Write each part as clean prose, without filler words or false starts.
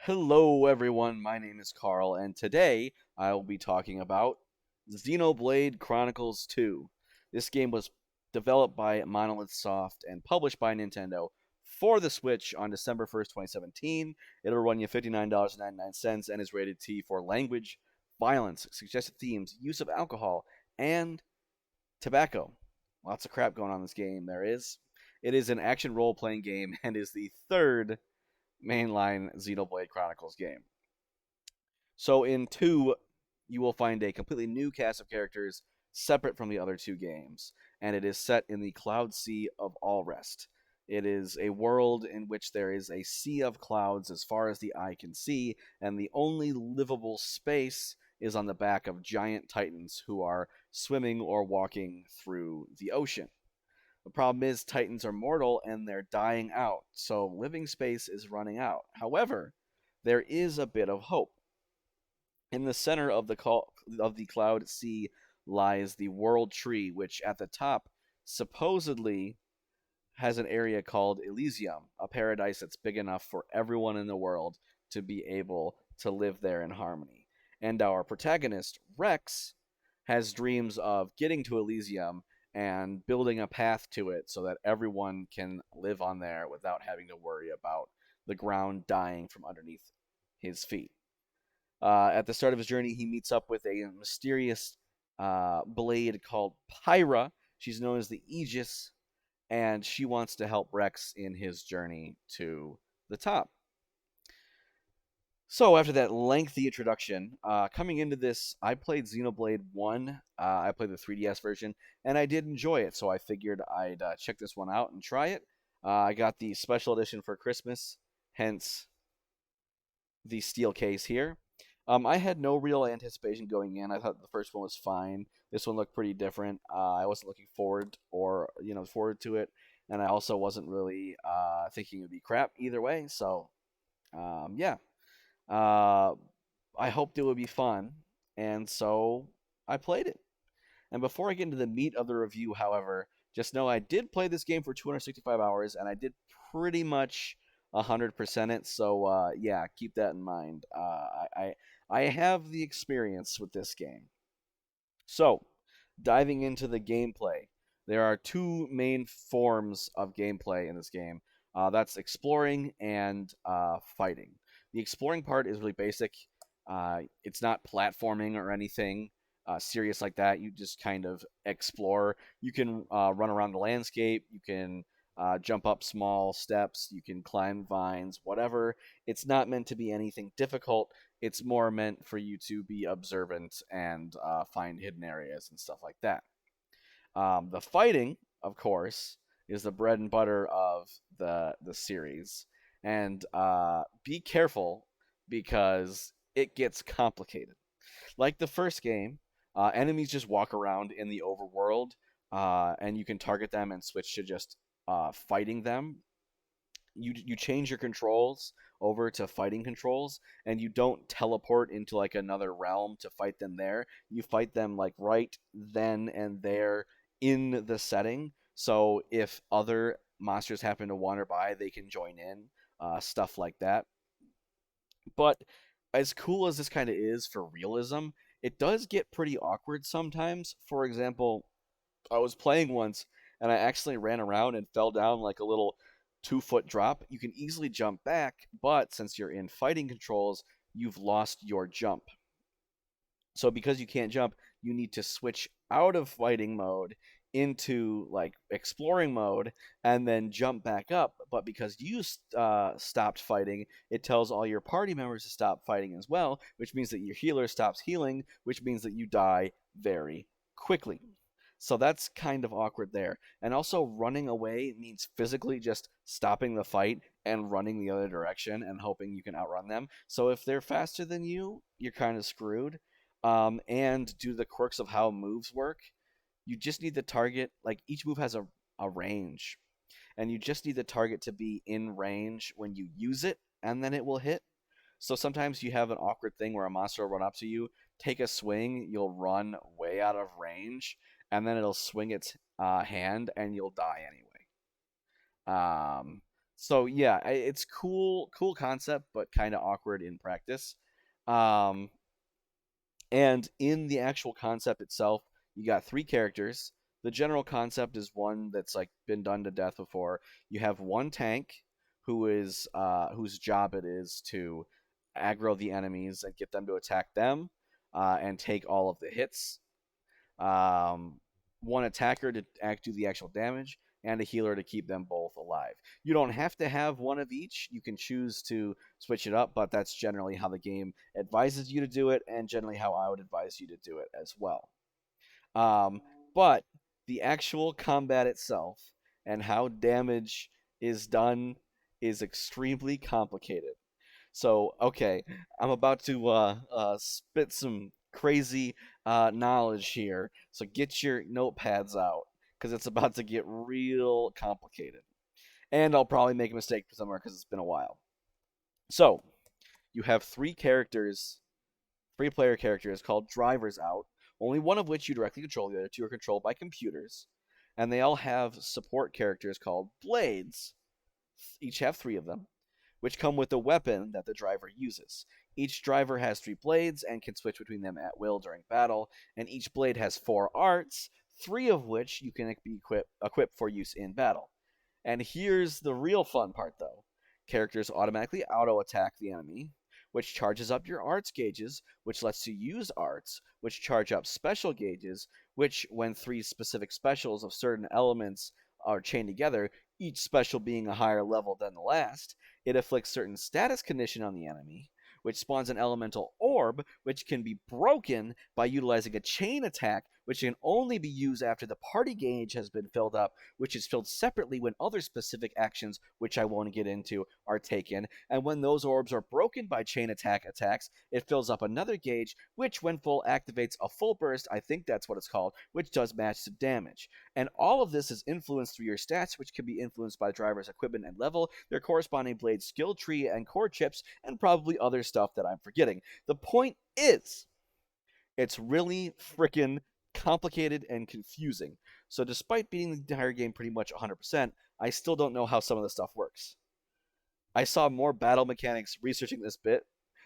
Hello, everyone. My name is Carl, and today I will be talking about Xenoblade Chronicles 2. This game was developed by Monolith Soft and published by Nintendo for the Switch on December 1st, 2017. It'll run you $59.99 and is rated T for language, violence, suggested themes, use of alcohol, and tobacco. Lots of crap going on in this game. There is. It is an action role playing game and is the third mainline Xenoblade Chronicles game. So in 2, you will find a completely new cast of characters separate from the other two games, and it is set in the Cloud Sea of Allrest. It is a world in which there is a sea of clouds as far as the eye can see, and the only livable space is on the back of giant titans who are swimming or walking through the ocean. The problem is Titans are mortal and they're dying out, so living space is running out. However, there is a bit of hope. In the center of the Cloud Sea lies the World Tree, which at the top supposedly has an area called Elysium, a paradise that's big enough for everyone in the world to be able to live there in harmony. And our protagonist, Rex, has dreams of getting to Elysium and building a path to it so that everyone can live on there without having to worry about the ground dying from underneath his feet. At the start of his journey, he meets up with a mysterious blade called Pyra. She's known as the Aegis, and she wants to help Rex in his journey to the top. So after that lengthy introduction, coming into this, I played Xenoblade 1. I played the 3DS version, and I did enjoy it, so I figured I'd check this one out and try it. I got the special edition for Christmas, hence the steel case here. I had no real anticipation going in. I thought the first one was fine. This one looked pretty different. I wasn't looking forward to it, and I also wasn't really thinking it would be crap either way. So, yeah. I hoped it would be fun, and so I played it. And before I get into the meat of the review, however, just know I did play this game for 265 hours, and I did pretty much 100% it. So yeah, keep that in mind. I have the experience with this game. So diving into the gameplay, there are two main forms of gameplay in this game. That's exploring and fighting. The exploring part is really basic. It's not platforming or anything serious like that. You just kind of explore. You can run around the landscape. You can jump up small steps. You can climb vines, whatever. It's not meant to be anything difficult. It's more meant for you to be observant and find hidden areas and stuff like that. The fighting, of course, is the bread and butter of the series. And be careful because it gets complicated. Like the first game, enemies just walk around in the overworld, and you can target them and switch to just fighting them. You change your controls over to fighting controls, and you don't teleport into like another realm to fight them there. You fight them like right then and there in the setting. So if other monsters happen to wander by, they can join in, stuff like that. But as cool as this kind of is for realism, it does get pretty awkward sometimes. For example, I was playing once and I accidentally ran around and fell down like a little 2-foot drop. You can easily jump back, but since you're in fighting controls, you've lost your jump. So because you can't jump, you need to switch out of fighting mode into like exploring mode and then jump back up. But because you stopped fighting, it tells all your party members to stop fighting as well, which means that your healer stops healing, which means that you die very quickly. So that's kind of awkward there. And also running away means physically just stopping the fight and running the other direction and hoping you can outrun them. So if they're faster than you, you're kind of screwed. And due to the quirks of how moves work, you just need the target, like each move has a range, and you just need the target to be in range when you use it, and then it will hit. So sometimes you have an awkward thing where a monster will run up to you, take a swing, you'll run way out of range, and then it'll swing its hand, and you'll die anyway. So yeah, it's cool concept, but kind of awkward in practice. Um, and in the actual concept itself, you got three characters. The general concept is one that's like been done to death before. You have one tank who is whose job it is to aggro the enemies and get them to attack them and take all of the hits. Um, one attacker to do the actual damage, and a healer to keep them both alive. You don't have to have one of each. You can choose to switch it up, but that's generally how the game advises you to do it, and generally how I would advise you to do it as well. Um, but the actual combat itself and how damage is done is extremely complicated. So, okay, I'm about to spit some crazy knowledge here. So get your notepads out because it's about to get real complicated. And I'll probably make a mistake somewhere because it's been a while. So, you have three player characters called drivers out, only one of which you directly control, the other two are controlled by computers. And they all have support characters called blades, each have three of them, which come with a weapon that the driver uses. Each driver has three blades and can switch between them at will during battle, and each blade has four arts, three of which you can be equipped for use in battle. And here's the real fun part, though. Characters automatically auto-attack the enemy, which charges up your arts gauges, which lets you use arts, which charge up special gauges, which, when three specific specials of certain elements are chained together, each special being a higher level than the last, it afflicts certain status condition on the enemy, which spawns an elemental orb, which can be broken by utilizing a chain attack, which can only be used after the party gauge has been filled up, which is filled separately when other specific actions, which I won't get into, are taken. And when those orbs are broken by chain attacks, it fills up another gauge, which, when full, activates a full burst, I think that's what it's called, which does massive damage. And all of this is influenced through your stats, which can be influenced by the driver's equipment and level, their corresponding blade skill tree and core chips, and probably other stuff that I'm forgetting. The point is, it's really freaking complicated and confusing. So despite beating the entire game pretty much 100%, I still don't know how some of the stuff works. I saw more battle mechanics researching this bit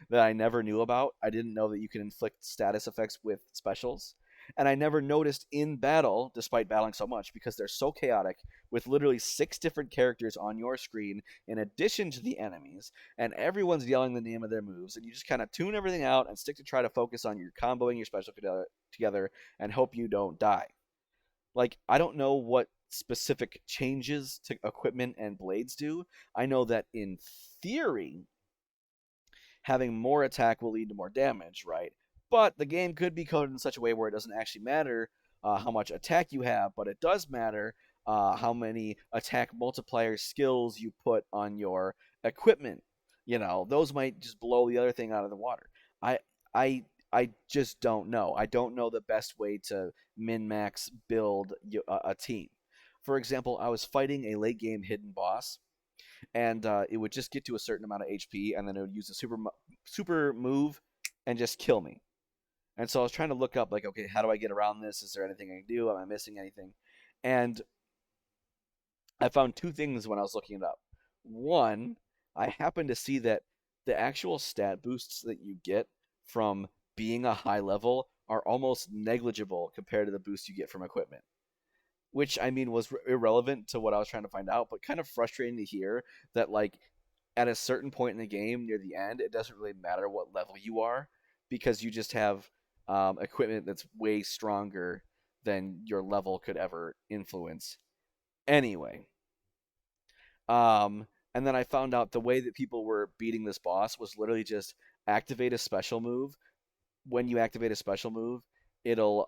that I never knew about. I didn't know that you can inflict status effects with specials. And I never noticed in battle, despite battling so much, because they're so chaotic, with literally 6 different characters on your screen in addition to the enemies, and everyone's yelling the name of their moves, and you just kind of tune everything out and stick to try to focus on your comboing your special together and hope you don't die. Like, I don't know what specific changes to equipment and blades do. I know that in theory, having more attack will lead to more damage, right? But the game could be coded in such a way where it doesn't actually matter how much attack you have, but it does matter how many attack multiplier skills you put on your equipment. You know, those might just blow the other thing out of the water. I I I just don't know. I don't know the best way to min max build a team. For example, I was fighting a late game hidden boss, and it would just get to a certain amount of HP, and then it would use a super move and just kill me. And so I was trying to look up, like, okay, how do I get around this? Is there anything I can do? Am I missing anything? And I found two things when I was looking it up. One, I happened to see that the actual stat boosts that you get from being a high level are almost negligible compared to the boost you get from equipment, which I mean was irrelevant to what I was trying to find out, but kind of frustrating to hear that, like, at a certain point in the game near the end, it doesn't really matter what level you are because you just have equipment that's way stronger than your level could ever influence. Anyway, and then I found out the way that people were beating this boss was literally just activate a special move. When you activate a special move, it'll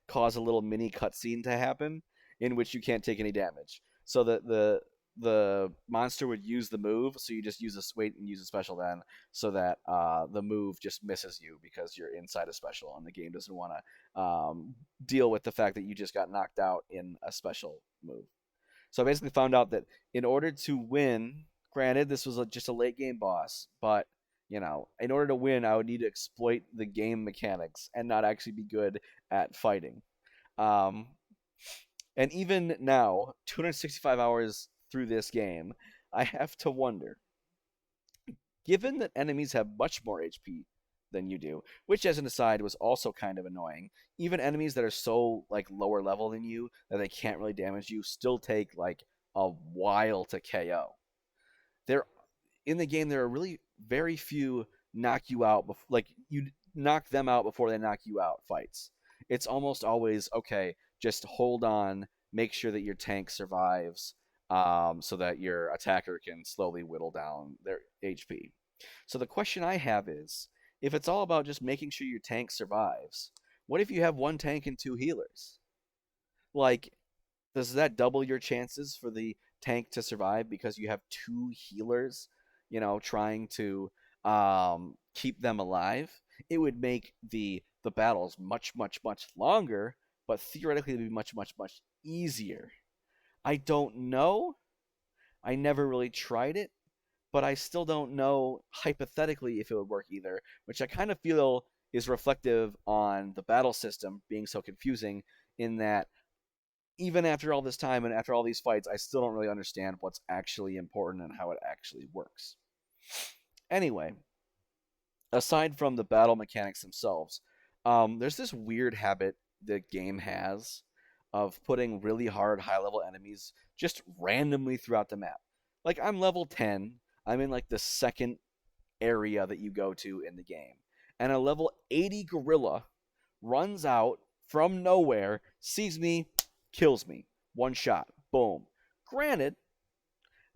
cause a little mini cutscene to happen in which you can't take any damage. So that the monster would use the move, so you just use a wait and use a special then, so that the move just misses you because you're inside a special, and the game doesn't want to deal with the fact that you just got knocked out in a special move. So I basically found out that in order to win, granted this was just a late game boss, but you know, in order to win, I would need to exploit the game mechanics and not actually be good at fighting. Um, and even now, 265 hours through this game, I have to wonder, given that enemies have much more HP than you do, which as an aside was also kind of annoying. Even enemies that are so like lower level than you that they can't really damage you still take like a while to KO. There in the game there are really very few knock you out like you knock them out before they knock you out fights. It's almost always okay, just hold on, make sure that your tank survives, so that your attacker can slowly whittle down their HP. So the question I have is, if it's all about just making sure your tank survives, what if you have one tank and two healers? Like, does that double your chances for the tank to survive because you have two healers, trying to keep them alive? It would make the battles much, much, much longer, but theoretically it'd be much, much, much easier. I don't know. I never really tried it, but I still don't know hypothetically if it would work either, which I kind of feel is reflective on the battle system being so confusing in that even after all this time and after all these fights, I still don't really understand what's actually important and how it actually works. Anyway, aside from the battle mechanics themselves, there's this weird habit the game has of putting really hard high level enemies just randomly throughout the map. Like, I'm level 10, I'm in like the second area that you go to in the game, and a level 80 gorilla runs out from nowhere, sees me, kills me. One shot. Boom. Granted,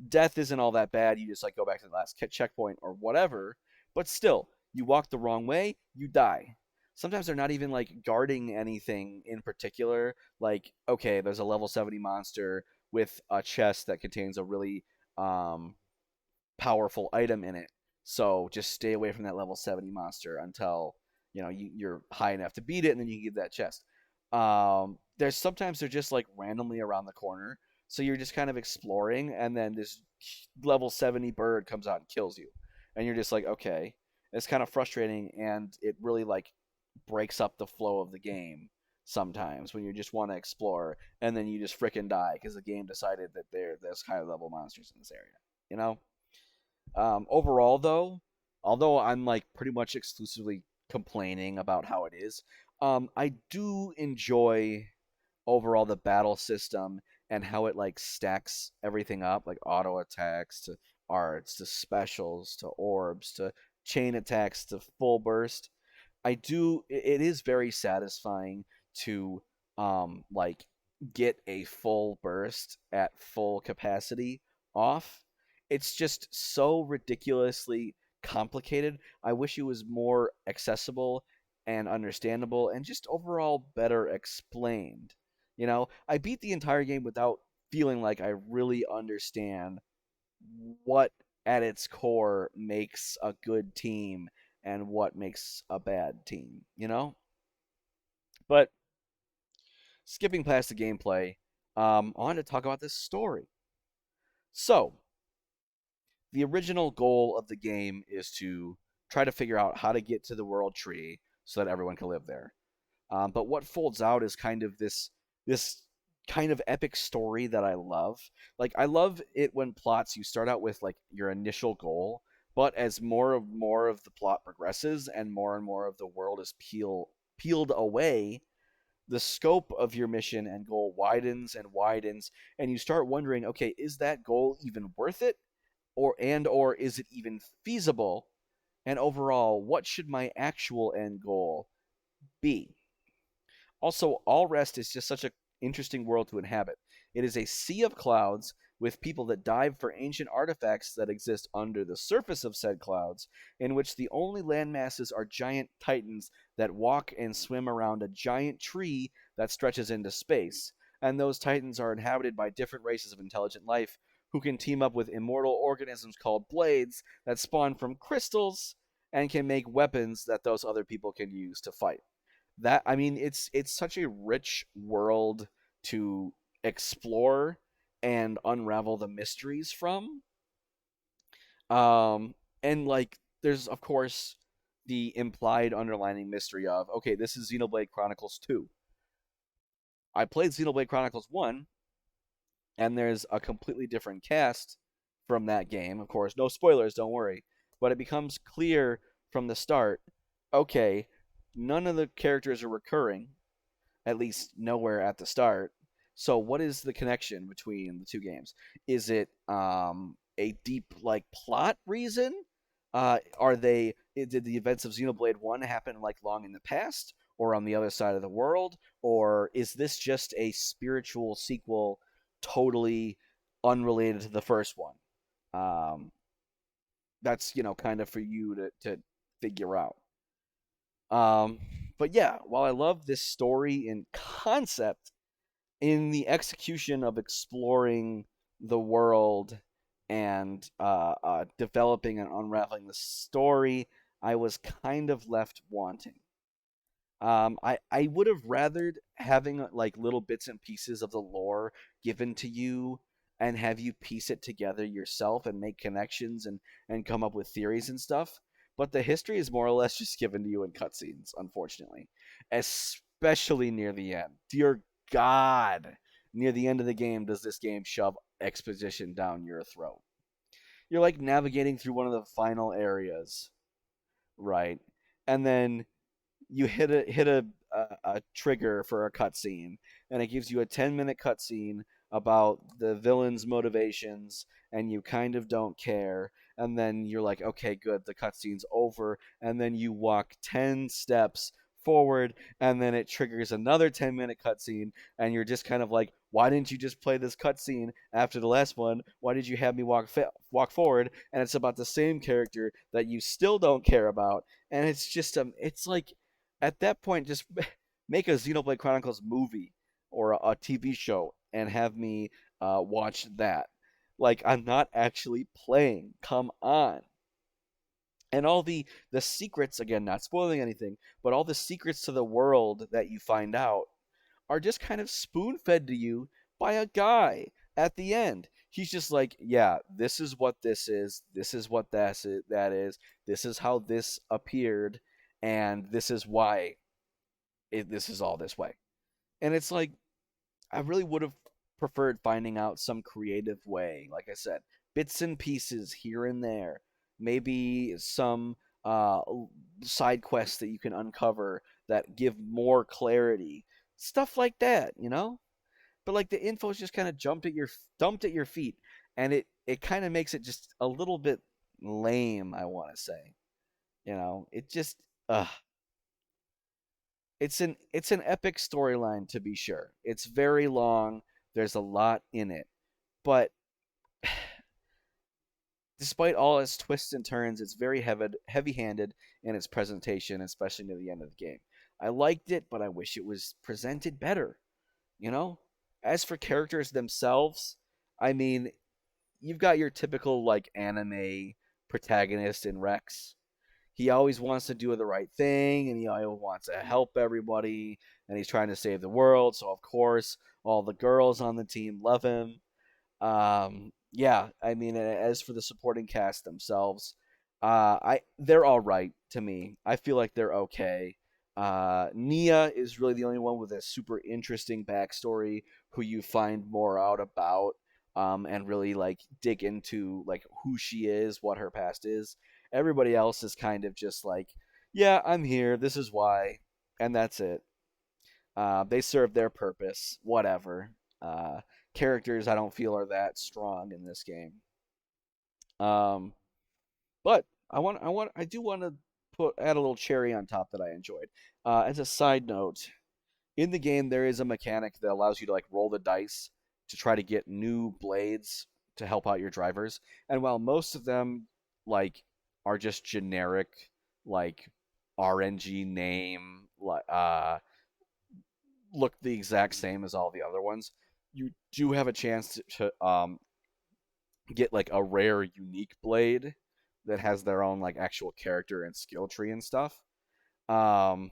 death isn't all that bad. You just like go back to the last checkpoint or whatever, but still, you walk the wrong way, you die. Sometimes they're not even like guarding anything in particular. Like, okay, there's a level 70 monster with a chest that contains a really powerful item in it. So just stay away from that level 70 monster until you're high enough to beat it, and then you can get that chest. There's sometimes they're just like randomly around the corner, so you're just kind of exploring, and then this level 70 bird comes out and kills you, and you're just like, okay, it's kind of frustrating, and it really like breaks up the flow of the game sometimes when you just want to explore, and then you just fricking die because the game decided that there's high level monsters in this area, you know. Overall, though, although I'm like pretty much exclusively complaining about how it is, I do enjoy overall the battle system and how it like stacks everything up, like auto attacks to arts to specials to orbs to chain attacks to full burst. It is very satisfying to like get a full burst at full capacity off. It's just so ridiculously complicated. I wish it was more accessible and understandable and just overall better explained. I beat the entire game without feeling like I really understand what at its core makes a good team and what makes a bad team. But skipping past the gameplay, I want to talk about this story. So, the original goal of the game is to try to figure out how to get to the world tree so that everyone can live there. But what folds out is kind of this kind of epic story that I love. Like, I love it when plots you start out with like your initial goal, but as more of the plot progresses and more of the world is peeled away, the scope of your mission and goal widens and widens, and you start wondering, okay, is that goal even worth it? Or is it even feasible? And overall, what should my actual end goal be? Also, All Rest is just such an interesting world to inhabit. It is a sea of clouds with people that dive for ancient artifacts that exist under the surface of said clouds, in which the only landmasses are giant titans that walk and swim around a giant tree that stretches into space. And those titans are inhabited by different races of intelligent life who can team up with immortal organisms called blades that spawn from crystals and can make weapons that those other people can use to fight. That I mean, it's such a rich world to explore and unravel the mysteries from. And like there's of course the implied underlining mystery of, okay, this is Xenoblade Chronicles 2. I played Xenoblade Chronicles 1, and there's a completely different cast from that game. Of course, no spoilers, don't worry. But it becomes clear from the start, okay, none of the characters are recurring, at least nowhere at the start. So what is the connection between the two games? Is it a deep like plot reason? Are they did the events of Xenoblade 1 happen like long in the past or on the other side of the world, or is this just a spiritual sequel totally unrelated to the first one? Um, that's kind of for you to figure out. Um, but yeah, while I love this story in concept, in the execution of exploring the world and developing and unraveling the story, I was kind of left wanting. I would have rathered having like little bits and pieces of the lore given to you and have you piece it together yourself and make connections and come up with theories and stuff. But the history is more or less just given to you in cutscenes, unfortunately, especially near the end. Dear God, near the end of the game, does this game shove exposition down your throat? You're like navigating through one of the final areas, right? And then you hit a trigger for a cutscene, and it gives you a 10-minute cutscene about the villain's motivations, and you kind of don't care. And then you're like, okay, good, the cutscene's over. And then you walk 10 steps forward, and then it triggers another 10-minute cutscene, and you're just kind of like, why didn't you just play this cutscene after the last one? Why did you have me walk forward? And it's about the same character that you still don't care about, and it's just it's like at that point, just make a Xenoblade Chronicles movie or a TV show and have me watch that. Like, I'm not actually playing. Come on. And all the secrets, again, not spoiling anything, but all the secrets to the world that you find out are just kind of spoon fed to you by a guy at the end. He's just like, yeah, this is what this is. This is what that is. This is how this appeared. And this is why this is all this way. And it's like, I really would have preferred finding out some creative way. Like I said, bits and pieces here and there. Maybe some uh, side quests that you can uncover that give more clarity. Stuff like that. But like the info's just kind of dumped at your feet, and it kind of makes it just a little bit lame. I want to say, it just it's an epic storyline, to be sure. It's very long. There's a lot in it, but despite all its twists and turns, it's very heavy-handed in its presentation, especially near the end of the game. I liked it, but I wish it was presented better. You know, as for characters themselves, I mean, you've got your typical like anime protagonist in Rex. He always wants to do the right thing, and he always wants to help everybody, and he's trying to save the world. So of course, all the girls on the team love him. Yeah, I mean, as for the supporting cast themselves, they're all right to me. I feel like they're okay. Nia is really the only one with a super interesting backstory who you find more out about, and really like dig into like who she is, what her past is. Everybody else is kind of just like, yeah, I'm here. This is why, and that's it. They serve their purpose. Whatever. Characters I don't feel are that strong in this game. Um, but I do want to add a little cherry on top that I enjoyed. As a side note, in the game there is a mechanic that allows you to like roll the dice to try to get new blades to help out your drivers. And while most of them like are just generic, like RNG name, like look the exact same as all the other ones, you do have a chance to get like a rare, unique blade that has their own like actual character and skill tree and stuff. Um,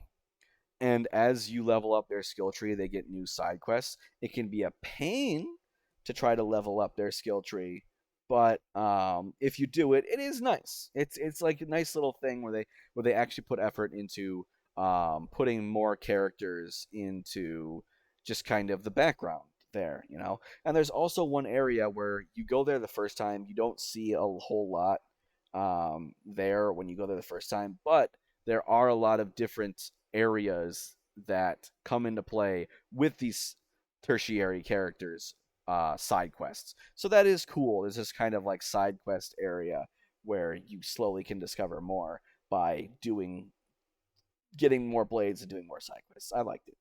and as you level up their skill tree, they get new side quests. It can be a pain to try to level up their skill tree, but if you do it, it is nice. It's like a nice little thing where they actually put effort into putting more characters into just kind of the background. there, And there's also one area where you go there the first time, you don't see a whole lot there when you go there the first time, but there are a lot of different areas that come into play with these tertiary characters side quests. So that is cool. There's this kind of like side quest area where you slowly can discover more by getting more blades and doing more side quests. I liked it.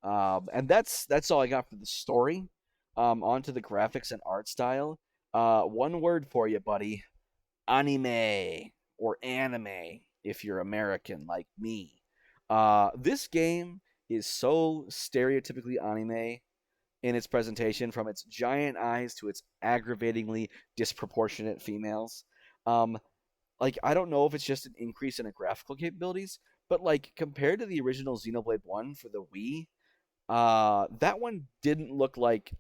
And that's all I got for the story. On to the graphics and art style. One word for you, buddy. Anime or anime if you're American like me. This game is so stereotypically anime in its presentation, from its giant eyes to its aggravatingly disproportionate females. Um, like I don't know if it's just an increase in the graphical capabilities, but like compared to the original Xenoblade 1 for the Wii, that one didn't look like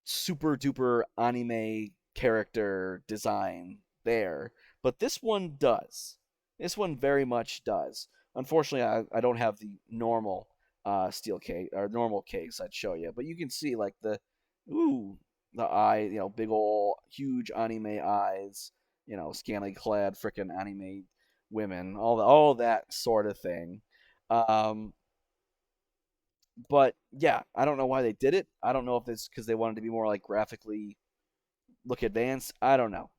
super duper anime character design there, but this one does. This one very much does. Unfortunately, I don't have the normal steel case or normal case I'd show you, but you can see like ooh the eye, big ol' huge anime eyes, scantily clad freaking anime women, all that sort of thing. Um, but yeah, I don't know why they did it. I don't know if it's because they wanted to be more like graphically look advanced. I don't know.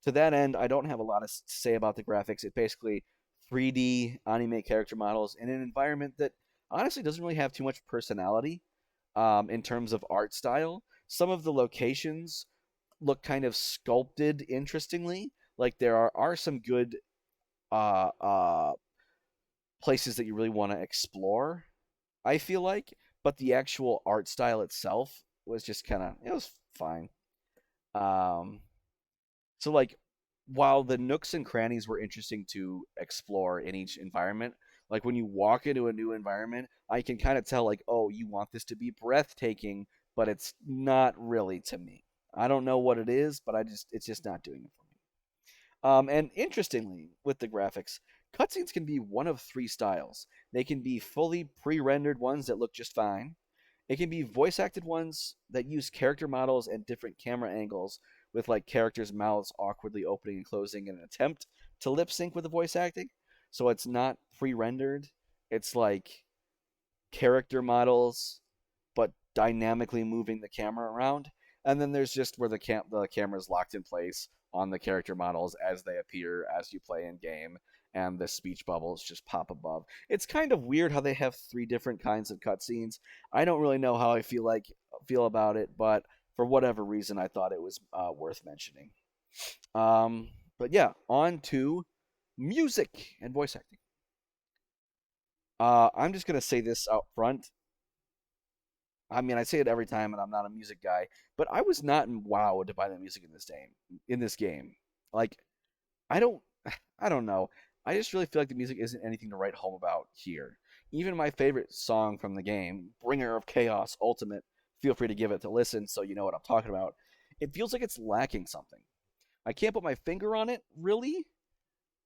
To that end, I don't have a lot to say about the graphics. It's basically 3D anime character models in an environment that honestly doesn't really have too much personality in terms of art style. Some of the locations look kind of sculpted interestingly. Like there are some good uh, uh, places that you really want to explore, I feel like, but the actual art style itself was just it was fine. Um, so like while the nooks and crannies were interesting to explore in each environment, like when you walk into a new environment, I can kind of tell like, oh, you want this to be breathtaking, but it's not really to me. I don't know what it is, but it's just not doing it for me. And interestingly, with the graphics, cutscenes can be one of three styles. They can be fully pre-rendered ones that look just fine. It can be voice acted ones that use character models and different camera angles, with like characters' mouths awkwardly opening and closing in an attempt to lip sync with the voice acting. So it's not pre-rendered. It's like character models, but dynamically moving the camera around. And then there's just where the camera is locked in place on the character models as they appear as you play in game, and the speech bubbles just pop above. It's kind of weird how they have three different kinds of cutscenes. I don't really know how I feel about it, but for whatever reason, I thought it was worth mentioning. But yeah, on to music and voice acting. I'm just gonna say this out front. I mean, I say it every time, and I'm not a music guy, but I was not wowed by the music in this game. In this game, like I don't, I don't know. I just really feel like the music isn't anything to write home about here. Even my favorite song from the game, "Bringer of Chaos Ultimate," feel free to give it to listen so you know what I'm talking about. It feels like it's lacking something. I can't put my finger on it, really,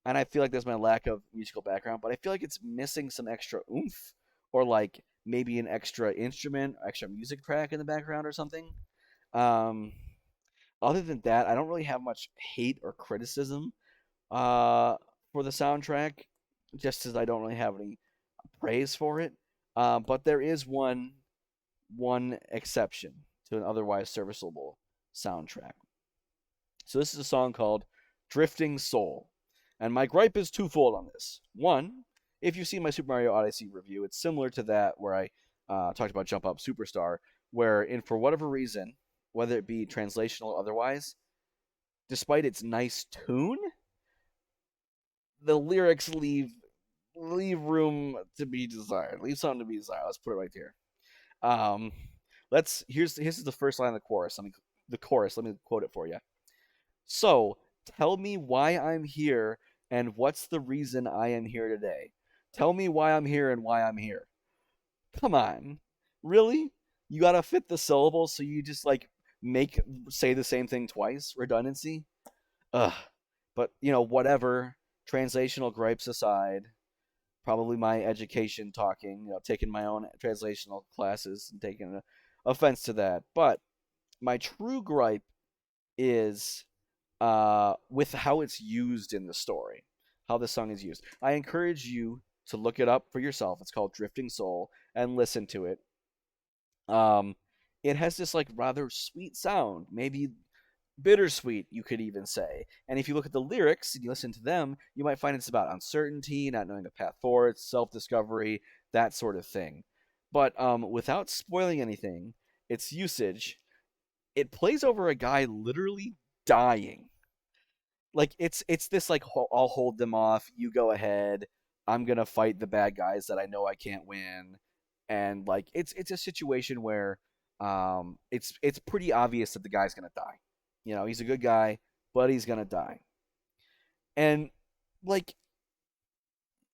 and I feel like that's my lack of musical background, but I feel like it's missing some extra oomph, or like maybe an extra instrument, extra music track in the background or something. Um, Other than that, I don't really have much hate or criticism uh, for the soundtrack, just as I don't really have any praise for it. But there is one exception to an otherwise serviceable soundtrack. So this is a song called "Drifting Soul," and my gripe is twofold on this. One, if you've seen my Super Mario Odyssey review, it's similar to that where I talked about Jump Up Superstar, where for whatever reason, whether it be translational or otherwise, despite its nice tune, the lyrics leave room to be desired. Leave something to be desired. Let's put it right here. Um, here's the first line of the chorus. Let me quote it for you. So, tell me why I'm here and what's the reason I am here today. Tell me why I'm here and why I'm here. Come on. Really? You gotta fit the syllables so you just like say the same thing twice? Redundancy? Ugh. But, whatever. Translational gripes aside, probably my education talking, taking my own translational classes and taking offense to that. But my true gripe is with how it's used in the story, how the song is used. I encourage you to look it up for yourself. It's called Drifting Soul, and listen to it. Um, it has this like rather sweet sound, maybe bittersweet, you could even say. And if you look at the lyrics and you listen to them, you might find it's about uncertainty, not knowing the path forward, self-discovery, that sort of thing. But without spoiling anything, its usage, it plays over a guy literally dying. Like it's this like I'll hold them off, you go ahead, I'm gonna fight the bad guys that I know I can't win. And like it's a situation where it's pretty obvious that the guy's gonna die. He's a good guy, but he's gonna die. And like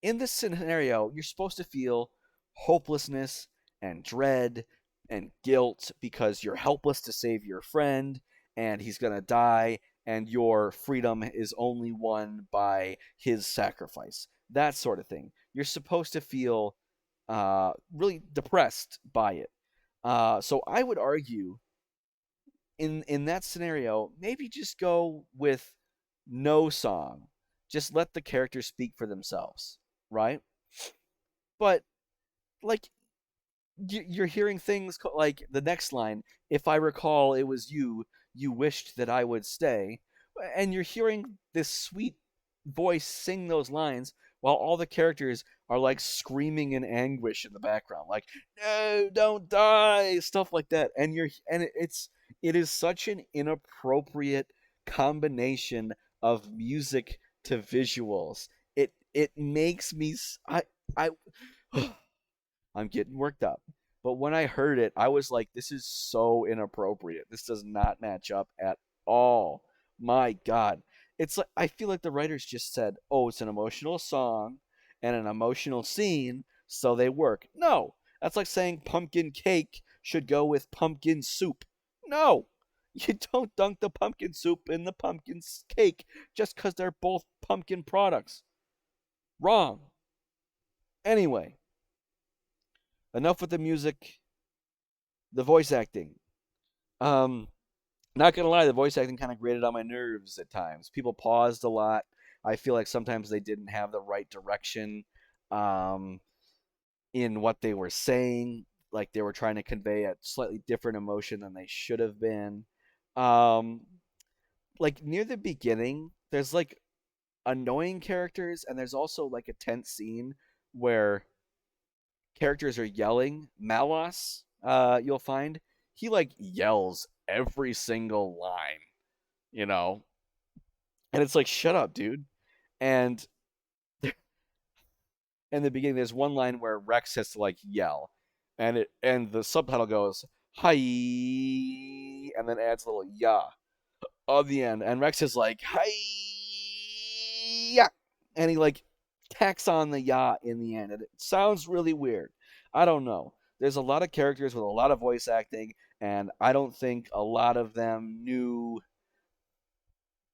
in this scenario, you're supposed to feel hopelessness and dread and guilt because you're helpless to save your friend and he's going to die, and your freedom is only won by his sacrifice. That sort of thing. You're supposed to feel really depressed by it. So I would argue in that scenario, maybe just go with no song. Just let the characters speak for themselves, right? But like you're hearing things like the next line, if I recall it was you wished that I would stay, and you're hearing this sweet voice sing those lines while all the characters are like screaming in anguish in the background, like no, don't die, stuff like that. It is such an inappropriate combination of music to visuals. It makes me I I'm getting worked up. But when I heard it, I was like, this is so inappropriate. This does not match up at all. My God. It's like I feel like the writers just said, oh, it's an emotional song and an emotional scene, so they work. No. That's like saying pumpkin cake should go with pumpkin soup. No. You don't dunk the pumpkin soup in the pumpkin cake just because they're both pumpkin products. Wrong. Anyway, enough with the music, the voice acting. Um, Not gonna lie, the voice acting kind of grated on my nerves at times. People paused a lot. I feel like sometimes they didn't have the right direction um, in what they were saying. Like they were trying to convey a slightly different emotion than they should have been. Um, like near the beginning, there's like annoying characters, and there's also like a tense scene where characters are yelling. Malos, you'll find he like yells every single line, you know, and it's like, shut up, dude. And in the beginning, there's one line where Rex has to like yell, and the subtitle goes hi, and then adds a little ya on the end, and Rex is like hi, yeah, and he like tacks on the ya in the end, and it sounds really weird. I don't know. There's a lot of characters with a lot of voice acting, and I don't think a lot of them knew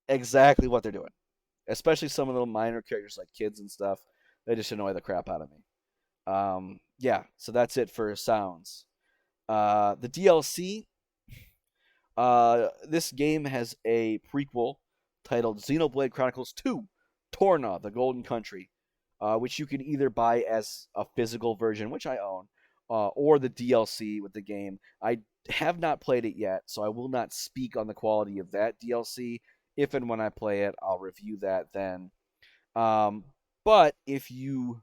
exactly what they're doing. Especially some of the minor characters like kids and stuff. They just annoy the crap out of me. Yeah, so that's it for sounds. The DLC. This game has a prequel titled Xenoblade Chronicles 2, Torna, the Golden Country, which you can either buy as a physical version, which I own, or the DLC with the game. I have not played it yet, so I will not speak on the quality of that DLC. If and when I play it, I'll review that then. Um, but if you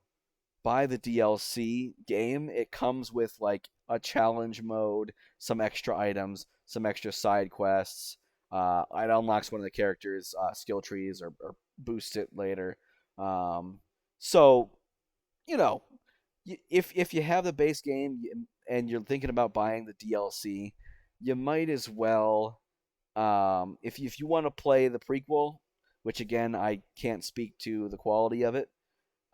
buy the DLC game, it comes with like a challenge mode, some extra items, some extra side quests. It unlocks one of the characters' skill trees or boosts it later. Um, so you know, if you have the base game and you're thinking about buying the DLC, you might as well. If you want to play the prequel, which again I can't speak to the quality of it,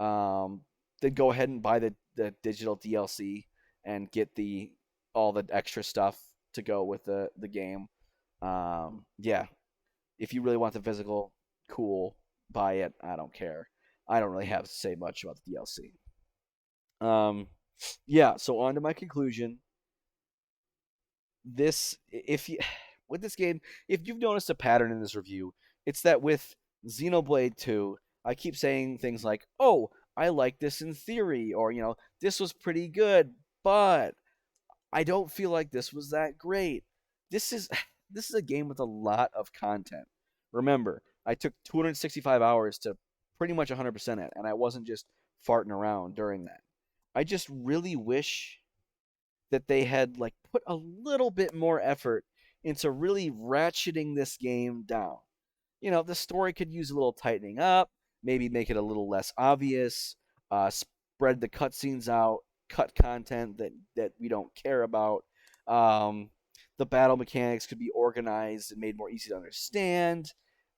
um, then go ahead and buy the digital DLC and get the all the extra stuff to go with the game. Yeah, if you really want the physical, cool, buy it. I don't care. I don't really have to say much about the DLC. Um, yeah. So on to my conclusion. If you with this game, if you've noticed a pattern in this review, it's that with Xenoblade 2, I keep saying things like, "Oh, I like this in theory," or "This was pretty good, but I don't feel like this was that great." This is this is a game with a lot of content. Remember, I took 265 hours to pretty much 100% it, and I wasn't just farting around during that. I just really wish that they had like put a little bit more effort into really ratcheting this game down. The story could use a little tightening up, maybe make it a little less obvious, spread the cutscenes out, cut content that we don't care about. Um, the battle mechanics could be organized and made more easy to understand,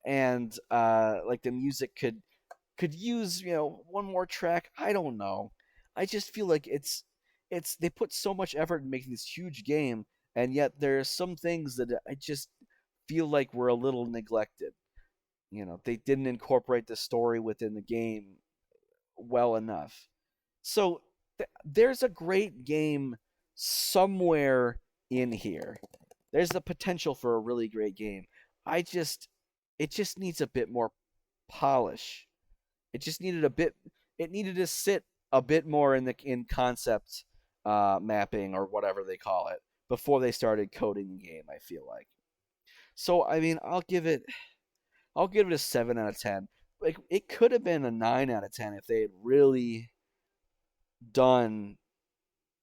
and like the music could use one more track. I don't know. I just feel like it's they put so much effort in making this huge game, and yet there are some things that I just feel like were a little neglected. They didn't incorporate the story within the game well enough. So there's a great game somewhere in here. There's the potential for a really great game. I just it just needs a bit more polish. It just needed a bit. It needed to sit a bit more in concept mapping or whatever they call it before they started coding the game. I feel like. So I mean, I'll give it a 7 out of 10. Like it could have been a 9 out of 10 if they had really done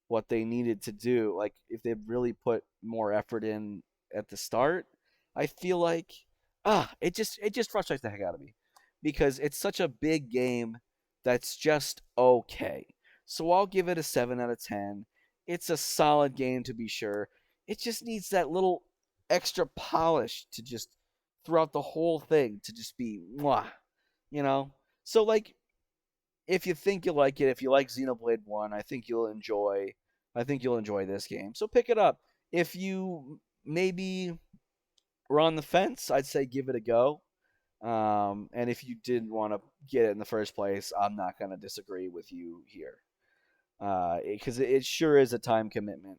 what they needed to do. Like if they really put more effort in at the start, I feel like it just frustrates the heck out of me because it's such a big game that's just okay. So I'll give it a 7 out of 10. It's a solid game to be sure. It just needs that little extra polish to just throughout the whole thing to just be mwah, you know. So like if you think you like it, if you like Xenoblade 1, I think you'll enjoy this game. So pick it up. If you maybe were on the fence, I'd say give it a go. And if you didn't want to get it in the first place, I'm not going to disagree with you here. Because it sure is a time commitment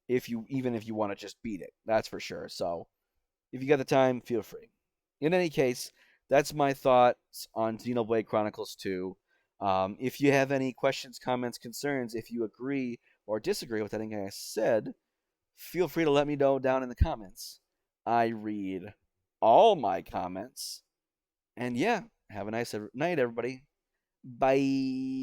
even if you want to just beat it. That's for sure. So if you got the time, feel free. In any case, that's my thoughts on Xenoblade Chronicles 2. If you have any questions, comments, concerns, if you agree or disagree with anything I said, feel free to let me know down in the comments. I read all my comments. And yeah, have a nice night, everybody. Bye.